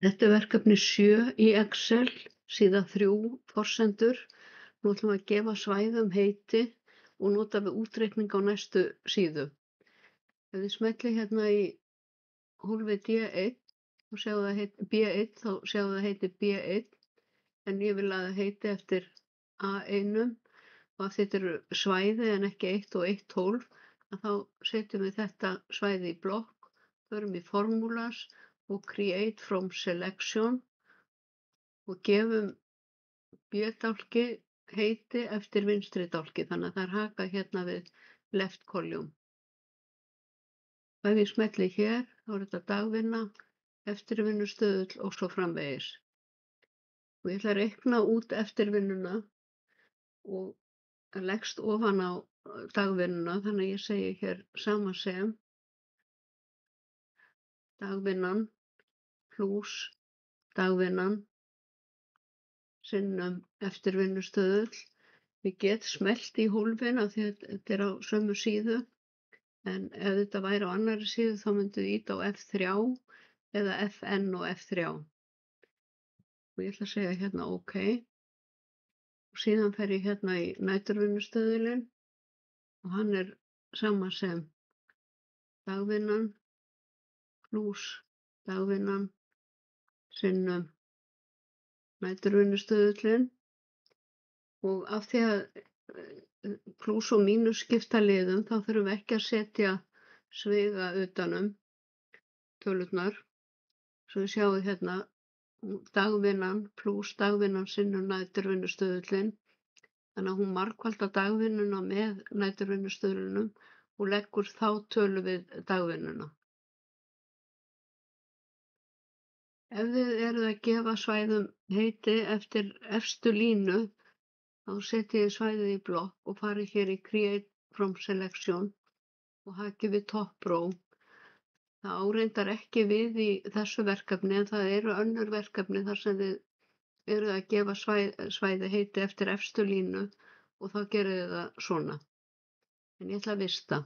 Þetta er verkefni 7 í Excel, síða 3, forsendur. Nú ætlum við að gefa svæðum heiti og nota við útreikning á næstu síðu. Ef þið smellið hérna í hólfið D1 og sjáu það heiti B1, þá sjáu það heiti B1, en ég vil að það heiti eftir A1 og að þetta eru svæði en ekki 1 og 1/12, að þá setjum við þetta svæði í blokk, förum í formulas og create from selection og gefum B-dálki heiti eftir vinstri dálki, þannig að það er hakað hérna við left column. Ef ég smelli hér, þá er þetta dagvinna, eftirvinnustöðull og svo framvegis. Og ég ætla að reikna út eftirvinnuna og leggst ofan á dagvinnuna, þannig að ég segi hér sama sem dagvinnan plús dagvinnan sinnum eftirvinnustöðull. Ég get smellt í hólfin af því að þetta er á sömu síðu, en ef þetta væri á annarri síðu þá myndum við ýta á F3 eða FN og F3. Og ég ætla að segja hérna OK. Og síðan fer ég hérna í næturvinnustöðulinn og hann er sama sem dagvinnan plús dagvinnan sinnum næturvinnustöðullinn. Og af því að plús og mínus skipta liðum, þá þurfum við ekki að setja sviga utanum tölurnar. Svo við sjáum hérna dagvinnan plús dagvinnan sinnum næturvinnustöðullinn. Þannig að hún margfaldar dagvinnuna með næturvinnustöðullunum og leggur þá tölu við dagvinnuna. Ef þið eruð að gefa svæðum heiti eftir efstu línu, þá setjið þið svæðið í blokk og farið hér í create from selection og hakið við top row. Það áreindar ekki við í þessu verkefni, en það eru önnur verkefni þar sem þið eruð að gefa svæði heiti eftir efstu línu og þá gerið þið það svona. En ég ætla að vista.